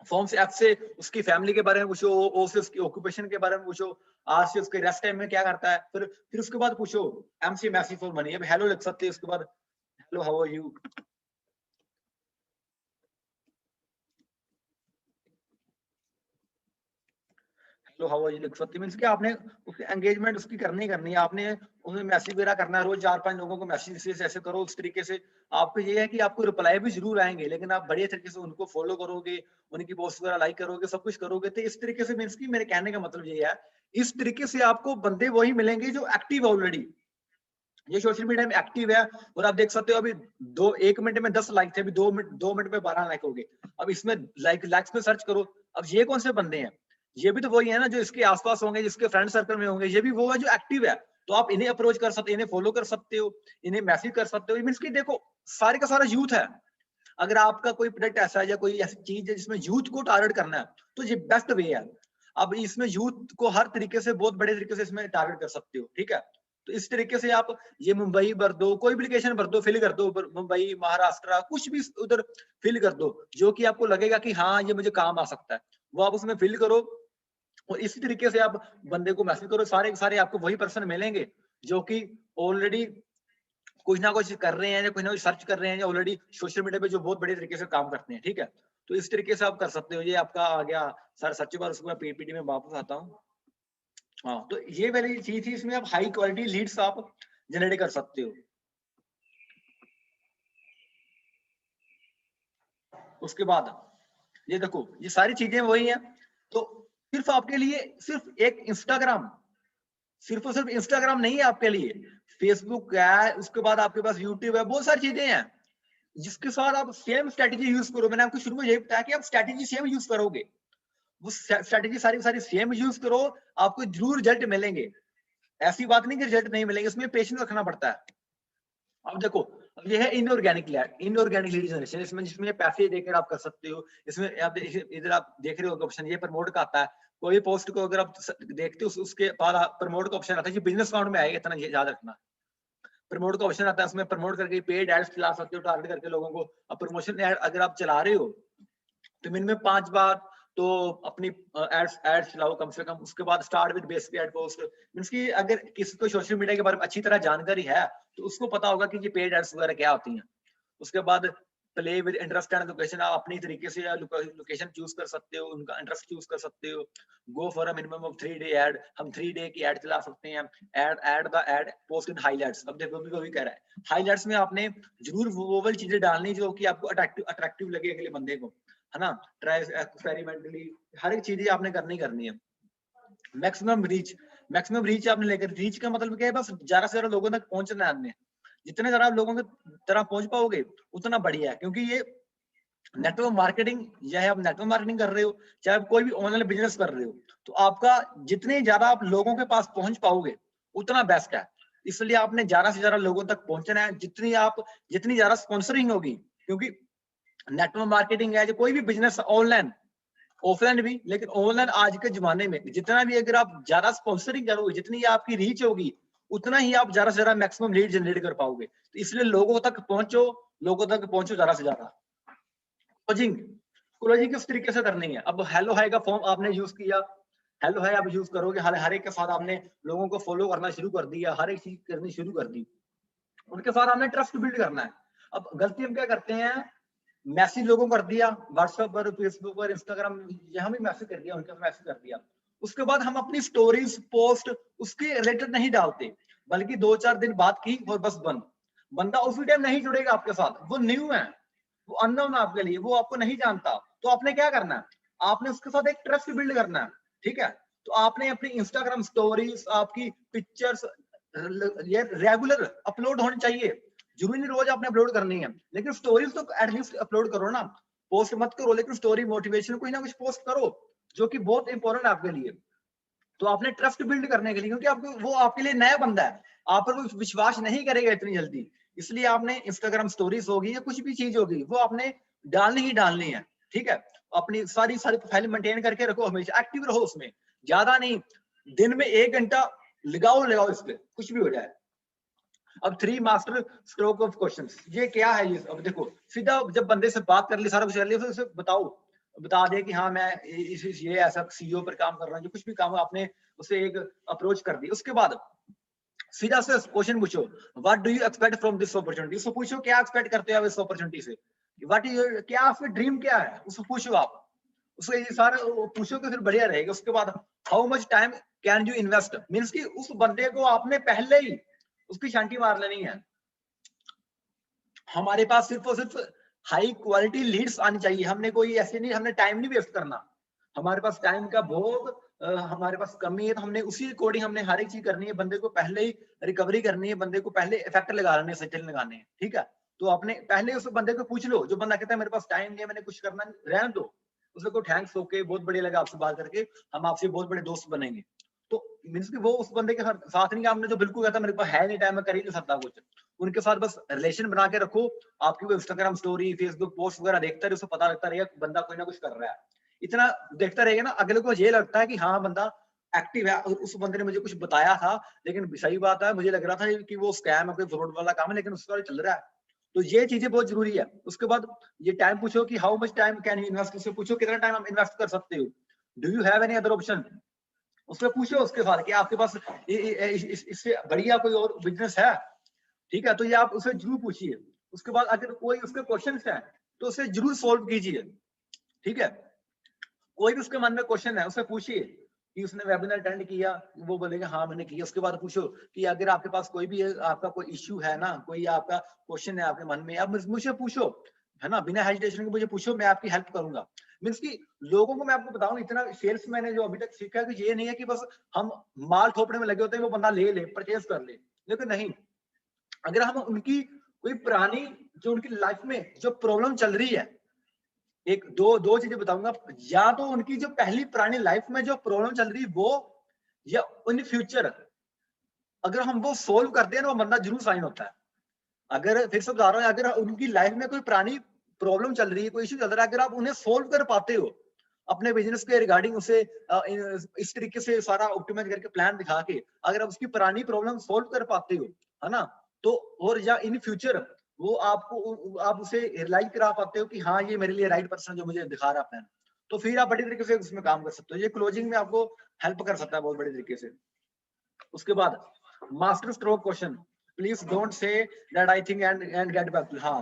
फॉर्म से एफ से उसकी फैमिली के बारे में पूछो, ओ से उसकी ऑक्यूपेशन के बारे में पूछो, आर से उसके रेस्ट टाइम में क्या करता है, फिर उसके बाद पूछो M C message for money. अब हेलो लिख सकते हो, उसके बाद hello how are you, hello how are you लिख सकते, मींस कि आपने उसकी एंगेजमेंट उसकी करनी है, आपने उन्हें मैसेज वगैरह करना है, रोज 4-5 लोगों को मैसेज ऐसे करो। उस तरीके से आपको ये है कि आपको रिप्लाई भी जरूर आएंगे, लेकिन आप बढ़िया तरीके से उनको फॉलो करोगे, उनकी पोस्ट वगैरह लाइक करोगे, सब कुछ करोगे। तो इस तरीके से मींस कि मेरे कहने का मतलब ये है, इस तरीके से आपको बंदे वही मिलेंगे जो एक्टिव ऑलरेडी, ये सोशल मीडिया में एक्टिव है। और आप देख सकते हो अभी 1 मिनट में 10 लाइक थे, अभी 2 मिनट में 12 लाइक हो गए। अब इसमें लाइक्स पे सर्च करो, अब ये कौन से बंदे हैं, ये भी तो वही है ना जो इसके आसपास होंगे, जिसके फ्रेंड सर्कल में होंगे, ये भी वो है जो एक्टिव है। तो आप इन्हें अप्रोच कर सकते हो, इन्हें फॉलो कर सकते हो, इन्हें मैसेज कर सकते हो। मींस कि देखो सारे का सारा यूथ है। अगर आपका कोई प्रोडक्ट ऐसा है या कोई ऐसी चीज है जिसमें यूथ को टारगेट करना है, तो ये बेस्ट वे है। अब इसमें यूथ को हर तरीके से बहुत बड़े तरीके से इसमें टारगेट कर सकते हो, ठीक है। तो इस तरीके से आप ये मुंबई भर दो, कोई भी लोकेशन भर दो, फिल कर दो, मुंबई महाराष्ट्र कुछ भी उधर फिल कर दो, जो कि आपको लगेगा कि हाँ ये मुझे काम आ सकता है, वो आप उसमें फिल करो। और इसी तरीके से आप बंदे को मैसेज करो, सारे के सारे आपको वही पर्सन मिलेंगे जो कि ऑलरेडी कुछ ना कुछ कर रहे हैं या कुछ ना कुछ सर्च कर रहे हैं, या ऑलरेडी सोशल मीडिया पे जो बहुत बड़े तरीके से काम करते हैं, ठीक है। तो इस तरीके से आप कर सकते हो। ये आपका आ गया सर सर्च बार, उसको मैं पीपीटी में वापस आता हूँ। हाँ, तो ये वाली चीज थी, इसमें आप हाई क्वालिटी लीड्स आप जनरेट कर सकते हो। उसके बाद ये देखो, ये सारी चीजें वही हैं। तो सिर्फ आपके लिए सिर्फ एक इंस्टाग्राम, सिर्फ और सिर्फ इंस्टाग्राम नहीं है आपके लिए, फेसबुक है, उसके बाद आपके पास यूट्यूब है, बहुत सारी चीजें हैं जिसके साथ आप सेम स्ट्रेटेजी यूज करो। मैंने आपको शुरू में यही बताया कि आप स्ट्रेटेजी सेम यूज करोगे, वो स्ट्रेटेजी सारी सारी सेम यूज करो, आपको जरूर रिजल्ट मिलेंगे। ऐसी बात नहीं कि रिजल्ट नहीं मिलेंगे, इसमें पेशेंस रखना पड़ता है। अब देखो, अब ये है इनऑर्गेनिक लीड जनरेशन, इसमें जिसमें पैसे देकर आप कर सकते हो। इसमें आप इधर आप देख रहे हो ऑप्शन, ये प्रमोट का आता है। कोई पोस्ट को अगर आप देखते हो उसके बाद प्रमोट का ऑप्शन आता है, जो बिजनेस अकाउंट में आएगा, इतना याद रखना। प्रमोट का ऑप्शन आता है, उसमें प्रमोट करके पेड एड्स चला सकते हो, टारगेट करके लोगों को। अब प्रमोशन एड अगर आप चला रहे हो तो मिनिमम 5 बार तो अपनी एड्स चलाओ कम से कम। उसके बाद start with basic ad post, means कि अगर किसी को सोशल मीडिया के बारे में अच्छी तरह जानकारी है तो उसको पता होगा कि ये पेड एड्स वगैरह क्या होती हैं। उसके बाद play with interest and location, आप अपनी तरीके से लोकेशन चूज कर सकते हो, उनका इंटरेस्ट चूज कर सकते हो। Go for a minimum of 3 day ad, हम 3 डे की एड चला सकते हैं। Add the ad post in highlights. अब देखो भी कभी कह रहा है हाइलाइट्स में आपने जरूर वो वाली चीजें डालनी जो कि आपको अट्रैक्टिव लगे अगले बंदे को, है ना। ट्राई एक्सपेरिमेंटली हर एक चीजें आपने करनी है। मैक्सिमम रीच आपने लेकर, रीच का मतलब क्या है, बस ज्यादा से ज्यादा लोगों तक पहुंचना है आपने। जितने ज्यादा लोगों के तरह पहुंच पाओगे उतना बढ़िया है, क्योंकि ये नेटवर्क मार्केटिंग, चाहे आप नेटवर्क मार्केटिंग कर रहे हो, चाहे आप कोई भी ऑनलाइन बिजनेस कर रहे हो, तो आपका जितने ज्यादा आप लोगों के पास पहुंच पाओगे उतना बेस्ट है। इसलिए आपने ज्यादा से ज्यादा लोगों तक पहुंचना है। जितनी ज्यादा स्पॉन्सरिंग होगी, क्योंकि नेटवर्क मार्केटिंग है, जो कोई भी बिजनेस ऑनलाइन ऑफलाइन भी, लेकिन ऑनलाइन आज के जमाने में जितना भी अगर आप ज्यादा स्पॉन्सरिंग करोगे, जितनी आपकी रीच होगी, उतना ही आप ज्यादा से ज्यादा मैक्सिमम लीड जनरेट कर पाओगे। तो इसलिए लोगों तक पहुंचो ज्यादा से ज्यादा। क्लोजिंग किस तरीके से करनी है? अब हेलो हाई का फॉर्म आपने यूज किया, हेलो हाई आप यूज करोगे, हर एक के साथ आपने लोगों को फॉलो करना शुरू कर दिया, हर एक चीज करनी शुरू कर दी, उनके साथ आपने ट्रस्ट बिल्ड करना है। अब गलती हम क्या करते हैं, मैसेज लोगों कर दिया व्हाट्सएप पर, फेसबुक पर, इंस्टाग्राम, यहाँ भी मैसेज कर दिया, उनके मैसेज कर दिया। उसके बाद हम अपनी स्टोरीज पोस्ट उसके रिलेटेड नहीं डालते, बल्कि 2-4 दिन बाद की और बस बंद। बंदा उसी टाइम नहीं जुड़ेगा आपके साथ, वो न्यू है, वो अननोन है आपके लिए, वो आपको नहीं जानता। तो आपने क्या करना है, आपने उसके साथ एक ट्रस्ट बिल्ड करना है, ठीक है। तो आपने अपनी इंस्टाग्राम स्टोरीज, आपकी पिक्चर्स ये रेगुलर अपलोड होनी चाहिए। जरूरी नहीं रोज आपने अपलोड करनी है, लेकिन स्टोरीज तो एटलीस्ट अपलोड करो ना। पोस्ट मत करो, लेकिन स्टोरी मोटिवेशन कोई ना कुछ पोस्ट करो, जो कि बहुत इंपॉर्टेंट है आपके लिए। तो आपने ट्रस्ट बिल्ड करने के लिए, क्योंकि आपको वो आपके लिए नया बंदा है, आप पर वो विश्वास नहीं करेगा इतनी जल्दी, इसलिए आपने इंस्टाग्राम स्टोरीज होगी या कुछ भी चीज होगी वो आपने डालनी ही डालनी है, ठीक है। अपनी सारी प्रोफाइल मेंटेन करके रखो, हमेशा एक्टिव रहो उसमें, ज्यादा नहीं, दिन में 1 घंटा लगाओ इस पे, कुछ भी हो जाए। अब 3 मास्टर स्ट्रोक ऑफ क्वेश्चंस, ये क्या है? ये अब देखो, सीधा जब बंदे से बात कर ली, सारा कुछ कर लिया, फिर उसे बता दे कि हाँ मैं ये ऐसा सीईओ पर काम कर रहा हूँ, जो कुछ भी काम आपने उसे एक अप्रोच कर दी। उसके बाद सीधा से क्वेश्चन पूछो, what do you expect from this opportunity. उसको पूछो क्या एक्सपेक्ट करते हो आप इस अपॉर्चुनिटी से, व्हाट इज, क्या आपका ड्रीम क्या है, उसको पूछो आप। उसको ये सारा पूछोगे फिर बढ़िया रहेगा। उसके बाद how much time can you invest, means कि उस बंदे को आपने पहले ही उसकी शांति मार लेनी है। हमारे पास सिर्फ और सिर्फ हाई क्वालिटी लीड्स आनी चाहिए, हमने कोई ऐसे नहीं, हमने टाइम नहीं वेस्ट करना। हमारे पास टाइम का बहुत हमारे पास कमी है, तो हमने उसी अकॉर्डिंग हमने हर एक चीज करनी है। बंदे को पहले ही रिकवरी करनी है, बंदे को पहले इफेक्ट लगाने सचल लगाने हैं, ठीक है। तो आपने पहले उस बंदे को पूछ लो, जो बंदा कहता है मेरे पास टाइम नहीं है, मैंने कुछ करना नहीं, रहने दो उसको। को थैंक्स, ओके, बहुत बढ़िया लगा आपसे बात करके, हम आपसे बहुत बड़े दोस्त बनेंगे। तो मीन्स कि वो उस बंदे के साथ नहीं, आपने जो बिल्कुल कहता मेरे पास है नहीं टाइम, मैं कर ही नहीं सकता कुछ, उनके साथ बस रिलेशन बना के रखो। आपकी वो इंस्टाग्राम स्टोरी, फेसबुक पोस्ट वगैरह देखता रहे, उसको पता लगता रहेगा बंदा कोई ना कुछ कर रहा है। इतना देखता रहेगा ना, अगले को ये लगता है कि हाँ बंदा एक्टिव है, उस बंदे ने मुझे कुछ बताया था, लेकिन सही बात है, मुझे लग रहा था कि वो स्कैम है, कोई फ्रॉड वाला काम है, लेकिन उसके बाद चल रहा है। तो ये चीजें बहुत जरूरी है। उसके बाद ये टाइम पूछो कि how much time can you invest, उससे पूछो कितना टाइम आप इन्वेस्ट कर सकते हो। Do you have any other option, उसमें पूछो उसके साथ कि आपके पास इससे बढ़िया कोई और बिजनेस है। ठीक है, तो ये आप उसे जरूर पूछिए। उसके बाद अगर कोई उसके क्वेश्चन है तो उसे जरूर सोल्व कीजिए। ठीक है, कोई भी उसके मन में क्वेश्चन है उसे पूछिए कि उसने वेबिनार अटेंड किया, वो बोलेगा हाँ मैंने किया। उसके बाद पूछो कि अगर आपके पास कोई भी आपका कोई इश्यू है ना, कोई आपका क्वेश्चन है आपके मन में, आप मुझे पूछो, है ना, बिना हेजिटेशन के मुझे पूछो, मैं आपकी हेल्प करूंगा। मीन्स कि लोगों को मैं आपको बताऊं, इतना सेल्स मैंने जो अभी तक सीखा है कि ये नहीं है कि बस हम माल थोपने में लगे होते हैं, वो बंदा ले परचेज कर ले, लेकिन नहीं, अगर हम उनकी कोई पुरानी जो उनकी लाइफ में जो प्रॉब्लम चल रही है, एक दो चीजें बताऊंगा, या तो उनकी जो पहली पुरानी लाइफ में जो प्रॉब्लम चल रही वो, या इन फ्यूचर अगर हम वो सोल्व करते हैं ना, वो बंदा जरूर साइन होता है। अगर फिर से बता रहा हूँ, अगर उनकी लाइफ में कोई पुरानी प्रॉब्लम चल रही है, कोई इश्यू चल रहा है, अगर आप उन्हें सोल्व कर पाते हो अपने बिजनेस के रिगार्डिंग, उसे इस तरीके से सारा ऑप्टिमाइज करके प्लान दिखा के, अगर आप उसकी पुरानी प्रॉब्लम सोल्व कर पाते हो, है ना, तो और या इन फ्यूचर वो आपको, आप उसे रियलाइज करा पाते हो कि हाँ ये मेरे लिए राइट पर्सन जो मुझे दिखा रहा प्लान, तो फिर आप बड़ी तरीके से उसमें काम कर सकते हो। ये क्लोजिंग में आपको हेल्प कर सकता है बहुत बड़ी तरीके से। उसके बाद master stroke question, please don't say that I think and get back to. हाँ,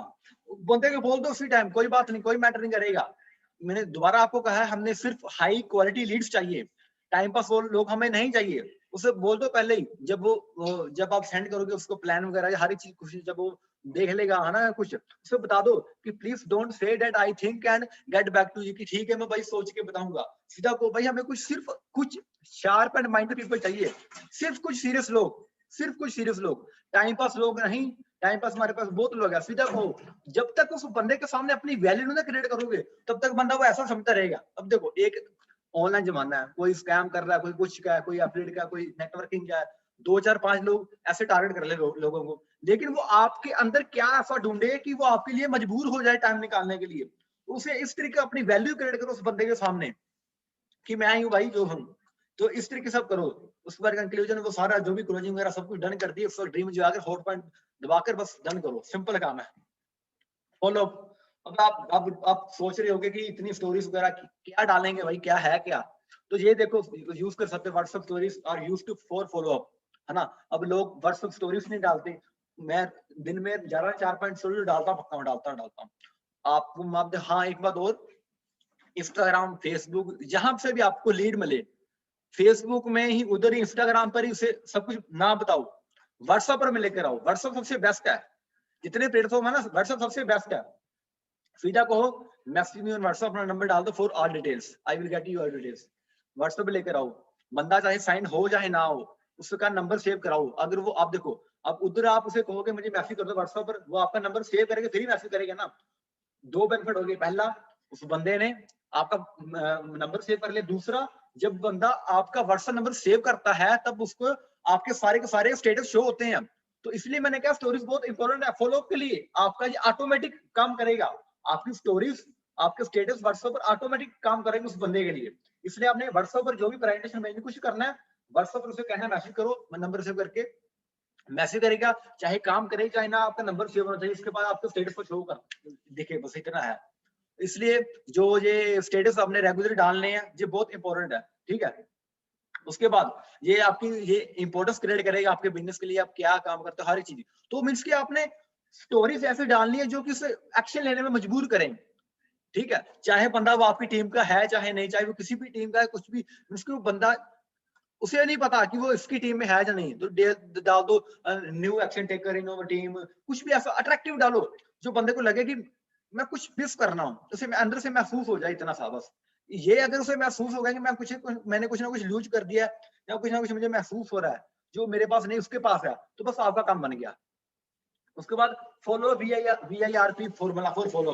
बंदे को बोल दो उसी टाइम, कोई बात नहीं, कोई मैटर नहीं करेगा। मैंने दोबारा आपको कहा है, हमने सिर्फ हाई क्वालिटी लीड्स चाहिए, टाइम पास वो लोग हमें नहीं चाहिए। उसे बोल दो पहले ही, जब आप सेंड करोगे उसको प्लान वगैरह हर एक चीज, जब वो देख लेगा, है ना, कुछ उसे बता दो कि please don't say that I think and get back to you, कि ठीक है मैं भाई सोच के बताऊंगा। सीधा को भाई हमें कुछ सिर्फ कुछ शार्प एंड माइंड पीपल चाहिए, सिर्फ कुछ सीरियस लोग, सिर्फ कुछ सीरियस लोग, टाइम पास लोग नहीं। टाइम पास हमारे पास बहुत लोग हैं, सीधा को जब तक उस बंदे के सामने अपनी वैल्यू ना क्रिएट करोगे तब तक बंदा वो ऐसा समझता रहेगा। अब देखो, एक ऑनलाइन जमाना है, कोई स्कैम कर रहा है, कोई कुछ का है, कोई एफिलिएट का, कोई नेटवर्किंग का है, 2 4 5 लोग ऐसे टारगेट कर ले लोगों को, लेकिन वो आपके अंदर क्या ऐसा ढूंढे कि वो आपके लिए मजबूर हो जाए टाइम निकालने के लिए। उसे इस तरीके अपनी वैल्यू क्रिएट करो उस बंदे के सामने कि मैं हूँ भाई जो हूँ, तो इस तरीके से करो। उसके बाद कंक्लूजन वो सारा जो भी क्लोजिंग वगैरह सब कुछ डन कर दिए, उसका ड्रीम जो आकर हॉट पॉइंट दबाकर बस डन करो, सिंपल काम है। फॉलो। अब आप सोच रहे होगे कि इतनी स्टोरीज वगैरह क्या डालेंगे भाई, क्या है क्या, तो ये देखो यूज कर सकते, WhatsApp stories are used to for follow up, है ना। अब लोग व्हाट्सएप स्टोरीज नहीं डालते, मैं दिन में ज्यादा 4 5 स्टोरी डालता हूँ। आपको हाँ एक बात और, इंस्टाग्राम फेसबुक जहां से भी आपको लीड मिले, फेसबुक में ही उधर ही इंस्टाग्राम पर ही उसे सब कुछ ना बताओ, व्हाट्सएप पर में लेकर आओ। व्हाट्सएप सबसे बेस्ट है, जितने प्लेटफॉर्म है ना व्हाट्सएप सबसे बेस्ट है। सीधा कहो मैसेज मी ऑन व्हाट्सएप, अपना नंबर डाल दो for all details, I will get you all details. WhatsApp पे लेकर आओ, बंदा चाहे साइन हो चाहे ना हो, उसका नंबर सेव कराओ। अगर वो आप देखो, अब उधर आप उसे कहोगे मुझे मैसेज कर दो व्हाट्सएप पर, वो आपका नंबर सेव करेगा फिर ही मैसेज करेगा ना। 2 बेनिफिट हो गए, पहला उस बंदे ने आपका नंबर सेव कर लिया, दूसरा जब बंदा आपका व्हाट्सएप नंबर सेव करता है तब उसको आपके सारे के सारे स्टेटस शो होते हैं। तो इसलिए मैंने कहा स्टोरीज बहुत इंपॉर्टेंट है फॉलो अप के लिए, आपका ये ऑटोमेटिक काम करेगा, आपकी स्टोरीज आपके स्टेटस व्हाट्सएप पर ऑटोमेटिक काम करेंगे उस बंदे के लिए। इसलिए आपने व्हाट्सएप पर जो भी प्रेजेंटेशन भेजने कुछ करना है, व्हाट्सएप पर उसे कहना मैसेज करो, नंबर सेव करके मैसेज करेगा, चाहे काम करे चाहे ना, आपका नंबर सेव होना चाहिए, इसके बाद आपको स्टेटस पर शो कर दिखे, बस इतना है। इसलिए जो ये स्टेटस आपने रेगुलर डालने हैं ये बहुत इंपॉर्टेंट है, ठीक है। उसके बाद ये आपकी ये इंपॉर्टेंस क्रिएट करेगा आपके बिजनेस के लिए, आप क्या काम करते हो हर चीज। तो मीन्स कि आपने स्टोरीज ऐसे डालनी है जो कि उसे एक्शन लेने में मजबूर करें, ठीक है। चाहे बंदा वो आपकी टीम का है चाहे नहीं, चाहे वो किसी भी टीम का है, कुछ भी उसको बंदा उसे नहीं पता कि वो इसकी टीम में है या नहीं, तो डाल दो new action taker in our team, कुछ भी ऐसा अट्रैक्टिव डालो जो बंदे को लगे कि मैं कुछ मिस कर रहा हूँ, उसे अंदर से महसूस हो जाए, इतना सा बस। ये अगर उसे महसूस हो गया कि मैंने कुछ ना कुछ लूज कर दिया या कुछ ना कुछ मुझे महसूस हो रहा है जो मेरे पास नहीं उसके पास है, तो बस आपका काम बन गया। उसके बाद follow VIRP formula for follow,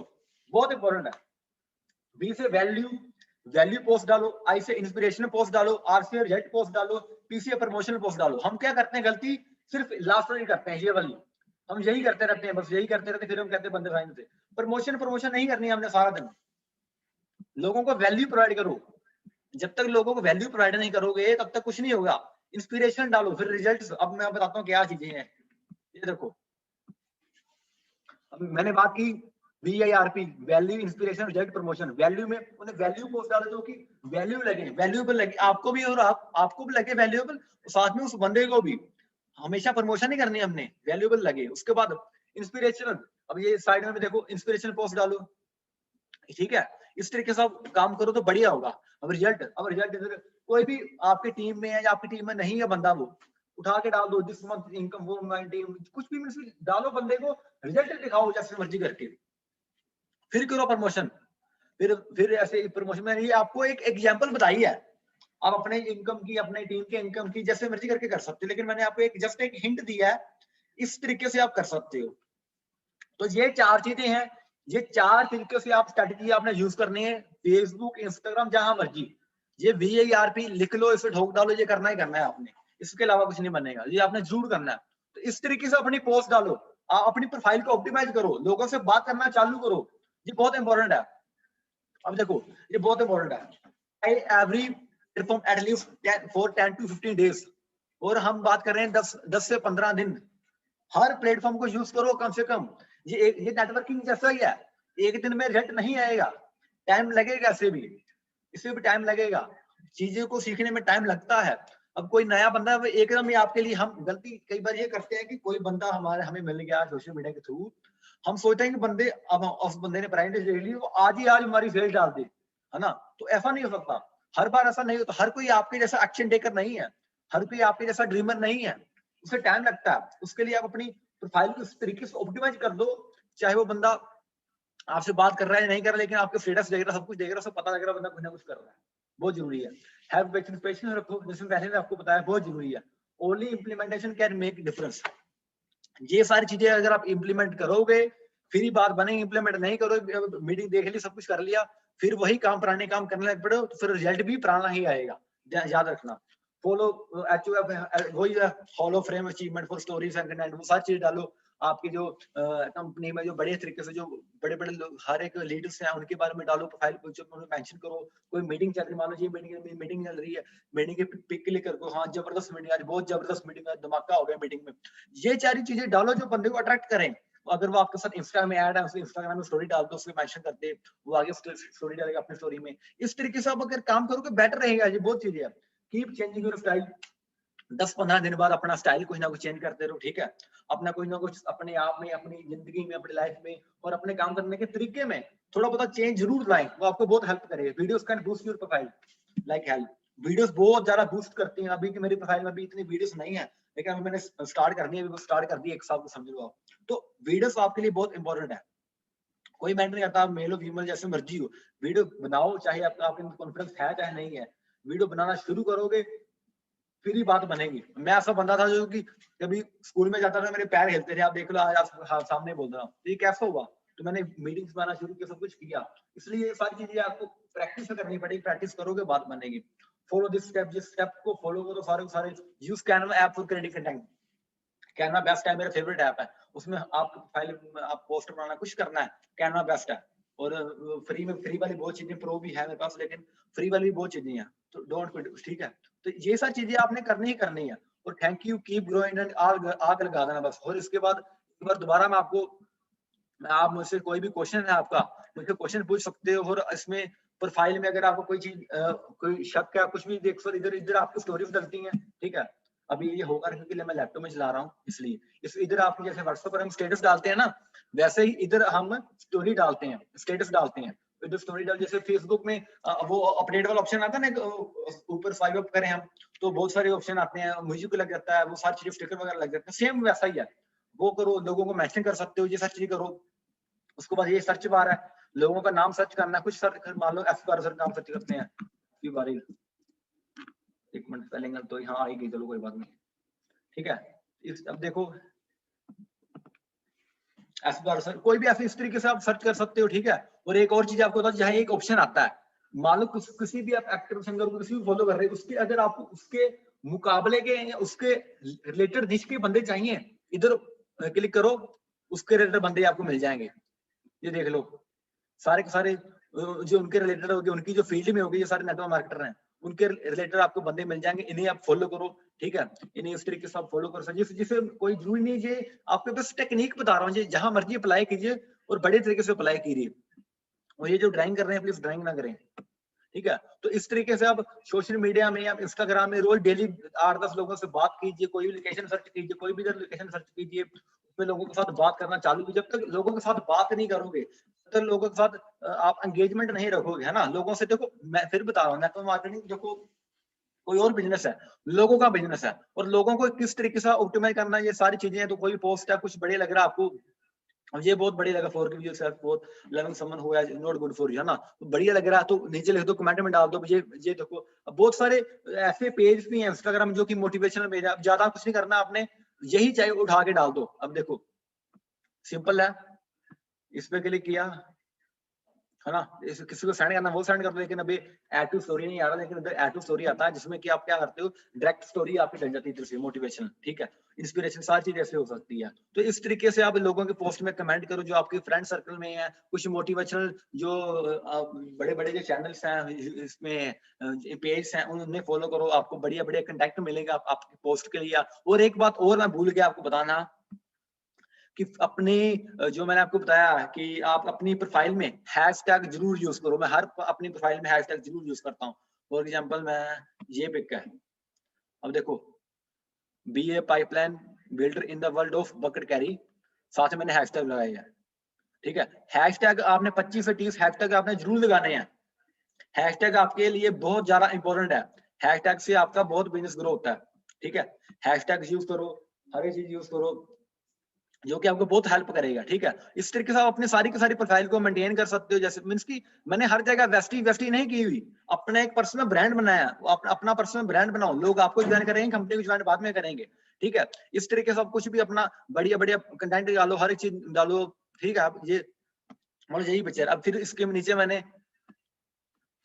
बहुत इंपॉर्टेंट है। V से वैल्यू पोस्ट डालो, I से इंस्पिरेशनल पोस्ट डालो, R से रिजल्ट पोस्ट डालो, P से प्रमोशनल पोस्ट डालो। हम क्या करते हैं गलती, सिर्फ लास्ट वाली करते हैं, ये वाली हम यही करते रहते हैं, बस यही करते रहते हैं, फिर हम कहते हैं बंदे साइन से प्रमोशन नहीं करनी है हमने सारा दिन। लोगों को वैल्यू प्रोवाइड करो, जब तक लोगों को वैल्यू प्रोवाइड नहीं करोगे तब तक कुछ नहीं होगा। इंस्पिरेशन डालो, फिर रिजल्ट। अब मैं बताता हूँ क्या चीजें हैं, ये देखो मैंने बात की VIRP value inspiration result promotion. Value में उन्हें वैल्यू पोस्ट डालो जो कि वैल्यू लगे, वैल्यूएबल लगे आपको भी और आपको भी लगे वैल्यूएबल, साथ में उस बंदे को भी। हमेशा प्रमोशन नहीं करनी हमने, वैल्यूएबल लगे। उसके बाद इंस्पिरेशनल, अब ये साइड में देखो इंस्पिरेशनल पोस्ट डालो, ठीक है, इस तरीके से आप काम करो तो बढ़िया होगा। अब रिजल्ट कोई भी आपकी टीम में है या आपकी टीम में नहीं है बंदा, वो उठा के डाल दो, दिस मंथ इनकम वो माय टीम, कुछ भी मींस डालो, बंदे को रिजल्ट दिखाओ जैसे मर्जी करके, फिर करो प्रमोशन। फिर ऐसे प्रमोशन में ये आपको एक एग्जांपल बताई है, आप अपने इनकम की, अपने टीम के इनकम की जैसे मर्जी करके कर सकते हो, लेकिन मैंने आपको एक जस्ट एक हिंट दिया है, इस तरीके से आप कर सकते हो। तो ये 4 चीजें हैं, ये 4 तरीके से आप स्ट्रेटजी आपने यूज करनी है, फेसबुक, इंस्टाग्राम, जहां मर्जी। ये VARP लिख लो, इसे ठोक डालो, ये करना ही करना है आपने, इसके अलावा कुछ नहीं बनेगा, ये आपने जरूर करना है। तो इस तरीके से अपनी पोस्ट डालो, आप अपनी प्रोफाइल को ऑप्टिमाइज करो, लोगों से बात करना चालू करो, ये बहुत इंपॉर्टेंट है। अब देखो ये बहुत इंपॉर्टेंट है, every perform at least for 10 to 15 days, और हम बात कर रहे हैं 10 से 15 दिन। हर प्लेटफॉर्म को यूज करो कम से कम, ये नेटवर्किंग जैसा ही है, एक दिन में रिजल्ट नहीं आएगा, टाइम लगेगा, इससे भी टाइम लगेगा, चीजें को सीखने में टाइम लगता है। अब कोई नया बंदा एकदम ही आपके लिए, हम गलती कई बार ये करते हैं कि कोई बंदा हमें मिल गया सोशल मीडिया के थ्रू, हम सोचते हैं कि बंदे, अब उस बंदे ने प्राइवेट ले ली, वो आज ही आज हमारी सेल डाल दे, है ना, तो ऐसा नहीं हो सकता, हर बार ऐसा नहीं होता, हर कोई आपके जैसा एक्शन टेकर नहीं है, हर कोई आपके जैसा ड्रीमर नहीं है, उसे टाइम लगता है। उसके लिए आप अपनी प्रोफाइल को इस तरीके से ऑप्टिमाइज कर दो, चाहे वो बंदा आपसे बात कर रहा है नहीं कर रहा, लेकिन आपके स्टेटस देख रहा, सब कुछ देख रहा, सब पता लग रहा, बंदा कुछ ना कुछ कर रहा है, बहुत जरूरी है। हैव पेशेंस रखो, जैसे पहले ने आपको बताया, बहुत जरूरी है। Only implementation can make difference. ये सारी चीजें अगर आप इंप्लीमेंट करोगे फिर ही बात बनेगी, इंप्लीमेंट नहीं करो, मीटिंग देख ली, सब कुछ कर लिया, फिर वही काम, पुराने काम करने लग पड़ो, तो फिर रिजल्ट भी पुराना ही आएगा, याद रखना। फॉलो HUF, वही hollow frame achievement for stories and content, वो सारी चीज डालो। आपकी जो कंपनी में जो बड़े तरीके से जो बड़े बड़े लोग, हर एक लीडर्स हैं, उनके बारे में डालो, प्रोफाइल को मेंशन करो। कोई मीटिंग चल रही, मान लो ये मीटिंग चल रही है, मीटिंग के पिक क्लिक करो, हाँ जबरदस्त मीटिंग, आज बहुत जबरदस्त मीटिंग, धमाका हो गया मीटिंग में। ये सारी चीजें डालो जो बंदे को अट्रैक्ट करें। अगर वो आपके साथ इंस्टाग्राम में ऐड है, उसको इंस्टाग्राम में स्टोरी डाल दो, उसमें मेंशन कर दे, वो आगे स्टोरी डालेगा अपनी स्टोरी में। इस तरीके से आप अगर काम करोगे बेटर रहेगा। ये बहुत चीजें है, कीप चेंजिंग योर स्टाइल, 10-15 दिन बाद अपना स्टाइल कुछ ना कुछ चेंज करते रहो, ठीक है, अपना कुछ ना कुछ अपने आप में, अपनी जिंदगी में, अपनी लाइफ में और अपने काम करने के तरीके में थोड़ा बहुत चेंज जरूर लाएं, वो आपको बहुत हेल्प करेगा। Videos can boost your profile like help, videos बहुत ज्यादा बूस्ट करती हैं। अभी की मेरी प्रोफाइल में भी इतनी वीडियोस नहीं है, लेकिन अभी मैंने स्टार्ट कर दी है, अभी स्टार्ट कर दी एक साल को समझ लो आप। तो वीडियोस आपके लिए बहुत इंपॉर्टेंट है, कोई मैटर नहीं करता, आप मेल हो फीमेल जैसे मर्जी हो, वीडियो बनाओ, चाहे आपका आपके कॉन्फिडेंस है चाहे नहीं है, वीडियो बनाना शुरू करोगे फिर ही बात बनेगी। मैं ऐसा बंदा था जो कि कभी स्कूल में जाता था, मेरे पैर हिलते थे, आप देख लो आज आप सामने बोल रहा हूँ, ये कैसा हुआ? तो मैंने मीटिंग्स बनाना शुरू किया, सब कुछ किया। इसलिए ये सारी चीजें आपको प्रैक्टिस करनी पड़ेगी, प्रैक्टिस करोगे बात बनेगी। फॉलो दिस स्टेप, जिस स्टेप को फॉलो करो सारे use Canva app for creating content. Canva best है, मेरा फेवरेट ऐप है, उसमें आप फाइल, आप पोस्टर बनाना, कुछ करना है, कैनवा बेस्ट है। और फ्री वाली बहुत चीजें, प्रो भी है मेरे पास, लेकिन फ्री वाली भी बहुत चीजें हैं, तो डोंट क्विट, ठीक है। तो ये सारी चीजें आपने करनी ही करनी है। और thank you, keep growing and आग लगा देना बस। और इसके बाद एक बार दोबारा मैं आपको, आप मुझसे कोई भी क्वेश्चन है आपका, मुझसे क्वेश्चन पूछ सकते हो। और इसमें प्रोफाइल में अगर आपको कोई चीज, कोई शक है, कुछ भी देख सो, इधर आपकी स्टोरीज डलती हैं, ठीक है। अभी ये होगा क्योंकि मैं लैपटॉप में चला रहा हूँ, इसलिए इधर आपकी जैसे व्हाट्सएप पर हम स्टेटस डालते हैं ना, वैसे ही इधर हम स्टोरी डालते हैं, स्टेटस डालते हैं। इधर स्टोरी डाल, जैसे फेसबुक में वो अपडेट वाला ऑप्शन आता है ना, ऊपर स्वाइप अप करें हम तो बहुत सारे ऑप्शन आते हैं, म्यूजिक लग जाता है, वो सारी चीजें स्टिकर वगैरह लग जाते हैं, सेम वैसा ही है। वो करो, लोगों को मैसेज कर सकते हो, ये सारी चीजें करो। उसके बाद ये सर्च बार है, लोगों का नाम सर्च करना है, कुछ सर्च, मान लो एफ बार सर नाम सर्च करते हैं, एक मिनट पहले तो यहाँ आएगी, चलो कोई बात नहीं, ठीक है। अब देखो एफ बार सर, कोई भी ऐसे इस तरीके से आप सर्च कर सकते हो, ठीक है। और एक और चीज आपको बता, जहाँ एक ऑप्शन आता है, मान लो किसी भी आप एक्टर सिंगर को किसी भी फॉलो कर रहे हैं, उसके अगर आपको उसके मुकाबले के, उसके रिलेटेड निश के बंदे चाहिए, इधर क्लिक करो, उसके रिलेटेड बंदे आपको मिल जाएंगे। ये देख लो, सारे के सारे जो उनके रिलेटेड होगी, उनकी जो फील्ड में होगी, ये सारे नेटवर्क मार्केटर हैं, उनके रिलेटेड आपको बंदे मिल जाएंगे, इन्हें आप फॉलो करो, ठीक है। इन्हें इस तरीके से आप फॉलो कर सकते, जिसे कोई जरूरी नहीं, ये आपके बस टेक्निक बता रहा हूँ, जहां मर्जी अप्लाई कीजिए और बड़े तरीके से अप्लाई कीजिए। और ये जो ड्राइंग कर रहे हैं, प्लीज ड्राइंग ना करें, ठीक है। तो इस तरीके से आप सोशल मीडिया में, आप इंस्टाग्राम में रोज डेली 8-10 लोगों से बात कीजिए, कोई भी लोकेशन सर्च कीजिए, कोई भी लोकेशन सर्च कीजिए, उसमें लोगों के साथ बात करना चालू कीजिए। जब तक लोगों के साथ बात नहीं करोगे, तब तक लोगों के साथ आप एंगेजमेंट नहीं रखोगे, है ना। लोगों से देखो, मैं फिर बता रहा हूँ, नेटवर्क मार्केटिंग देखो कोई और बिजनेस है, लोगों का बिजनेस है, और लोगों को किस तरीके से ऑप्टिमाइज करना, ये सारी चीजें हैं। तो कोई पोस्ट है, कुछ बढ़िया लग रहा है आपको, अब ये बहुत बढ़िया लगा, 4 के व्यूज है, बहुत लविंग समवन हुआ है, नॉट गुड फॉर यू, है ना। तो बढ़िया लग रहा है तो नीचे लिख दो, कमेंट में डाल दो, ये देखो। अब बहुत सारे ऐसे पेज भी हैं इंस्टाग्राम जो कि मोटिवेशनल पेज है। अब ज्यादा कुछ नहीं करना आपने, यही चाहिए उठा के डाल दो। अब देखो सिंपल है, इस पे क्लिक किया, है ना, किसी को सेंड करना वो सेंड कर दो। लेकिन अभी ऐड टू स्टोरी नहीं आ रहा, लेकिन इधर ऐड टू स्टोरी आता है, जिसमें कि आप क्या करते हो, डायरेक्ट स्टोरी आपकी डल जाती है इधर से, मोटिवेशन, ठीक है, इंस्पिरेशन, सारी चीज ऐसे हो सकती है। तो इस तरीके से आप लोगों के पोस्ट में कमेंट करो, जो आपके फ्रेंड सर्कल में है, कुछ मोटिवेशनल जो बड़े बड़े जो चैनल्स हैं, इसमें पेज हैं, उन्हें फॉलो करो, आपको बढ़िया बढ़िया कंटेंट मिलेगा आपकी पोस्ट के लिए। और एक बात और मैं भूल गया आपको बताना, कि अपनी जो मैंने आपको बताया कि आप अपनी प्रोफाइल में हैशटैग जरूर यूज करो। मैं हर अपनी प्रोफाइल में हैशटैग जरूर यूज करता हूँ। फॉर एग्जांपल मैं ये पिक है, अब देखो, be a pipeline builder in the world of bucket carry, साथ में मैंने हैशटैग लगाया है, ठीक है। हैशटैग आपने 25 से 30 हैशटैग आपने जरूर लगाने हैं। हैशटैग आपके लिए बहुत ज्यादा इंपॉर्टेंट है। हैशटैग से आपका बहुत बिजनेस ग्रो होता है, ठीक है। हैशटैग यूज करो, हर एक चीज यूज करो, जो कि आपको बहुत हेल्प करेगा, ठीक है। इस तरीके से आप अपनी सारी की सारी प्रोफाइल को मेंटेन कर सकते हो। जैसे मींस की मैंने हर जगह वेस्टी नहीं की हुई, अपना एक पर्सनल ब्रांड बनाया, अपना पर्सनल ब्रांड बनाओ, लोग आपको ज्वाइन करेंगे, कंपनी को ज्वाइन बाद में करेंगे, ठीक है। इस तरीके से आप कुछ भी अपना बढ़िया बढ़िया कंटेंट डालो, हर एक चीज डालो, ठीक है। आप ये मतलब यही बचे। अब फिर इसके नीचे मैंने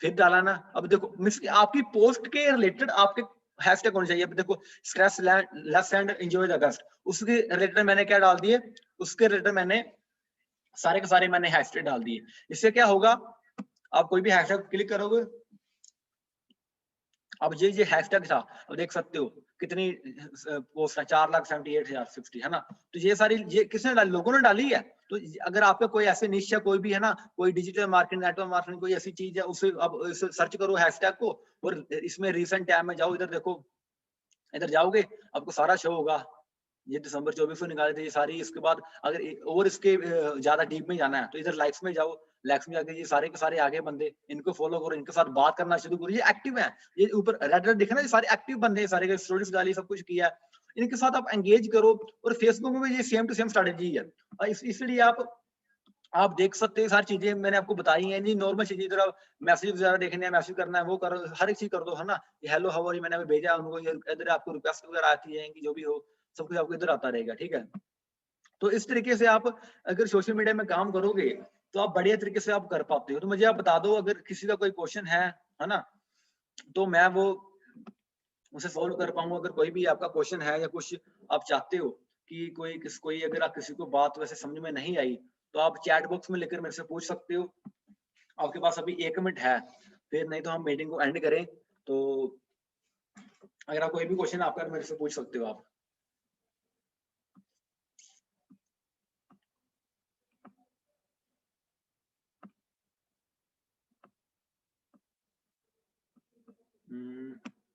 फिर डाला ना, अब देखो मींस आपकी पोस्ट के रिलेटेड आपके हैशटैग होने चाहिए। अब देखो, stress less and enjoy the best, उसके रिलेटेड मैंने क्या डाल दिए, उसके रिलेटेड मैंने सारे के सारे मैंने हैशटैग डाल दिए। इससे क्या होगा, आप कोई भी हैशटैग क्लिक करोगे, अब ये हैशटैग था, अब देख सकते हो कितनी पोस्ट है, 4,78,060, है ना। तो ये सारी ये किसने डाली, लोगों ने डाली है। तो अगर आपका कोई ऐसे निश है, कोई भी है ना, कोई डिजिटल मार्केटिंग, नेटवर्क मार्केटिंग, कोई ऐसी चीज है, उसे अब सर्च करो हैशटैग को, और इसमें रिसेंट टाइम में जाओ, इधर देखो, इधर जाओगे आपको सारा शो होगा। ये दिसंबर 24 को निकाले थे ये सारी। इसके बाद अगर और इसके ज्यादा डीप में जाना है तो इधर लाइक्स में जाओ, लाइक्स में जाके ये सारे के सारे आगे बंदे, इनको फॉलो करो, इनके साथ बात करना शुरू करो, ये एक्टिव है, ये ऊपर रेड रेड दिख रहा है, ये सारे एक्टिव बंदे, सारे के स्टोरीज डाली, सब कुछ किया, इनके साथ आप एंगेज करो। और फेसबुक में भी ये सेम टू सेम स्ट्रेटेजी है, इसलिए आप देख सकते हैं, सारी चीजें मैंने आपको बताई हैं। नहीं नॉर्मल चीजें, इधर आप मैसेज ज्यादा देखने हैं, मैसेज करना है, वो करो, हर एक चीज कर दो, है ना। ये हेलो हाउ आर यू मैंने अभी भेजा उनको, इधर आपको रिक्वेस्ट वगैरह आती है कि जो भी हो, सब कुछ आपको इधर आता रहेगा, ठीक है। तो इस तरीके से आप अगर सोशल मीडिया में काम करोगे तो आप बढ़िया तरीके से आप कर पाते हो। तो मुझे आप बता दो, अगर किसी का कोई क्वेश्चन है ना, तो मैं वो उसे सॉल्व कर पाऊंगा। अगर कोई भी आपका क्वेश्चन है या कुछ आप चाहते हो कि कोई अगर आप किसी को बात वैसे समझ में नहीं आई, तो आप चैट बॉक्स में लिखकर मेरे से पूछ सकते हो। आपके पास अभी 1 मिनट है, फिर नहीं तो हम मीटिंग को एंड करें। तो अगर आप कोई भी क्वेश्चन आपका मेरे से पूछ सकते हो आप।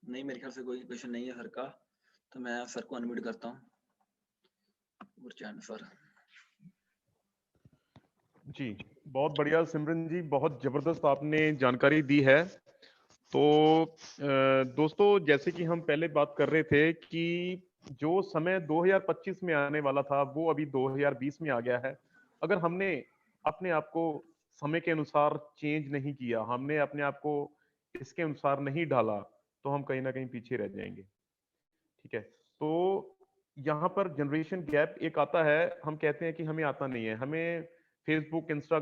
नहीं, मेरे ख्याल से कोई क्वेश्चन नहीं है सर का, तो मैं सर को अनम्यूट करता हूँ। सर जी, बहुत बढ़िया सिमरन जी, बहुत जबरदस्त आपने जानकारी दी है। तो दोस्तों, जैसे कि हम पहले बात कर रहे थे कि जो समय 2025 में आने वाला था वो अभी 2020 में आ गया है। अगर हमने अपने आप को समय के अनुसार चेंज नहीं किया, हमने अपने आप को इसके अनुसार नहीं ढाला, तो हम कहीं ना कहीं पीछे रह जाएंगे, ठीक है। तो यहाँ पर जनरेशन गैप एक आता है, हम कहते हैं कि हमें आता नहीं है, हमें फेसबुक, इंस्टाग्राम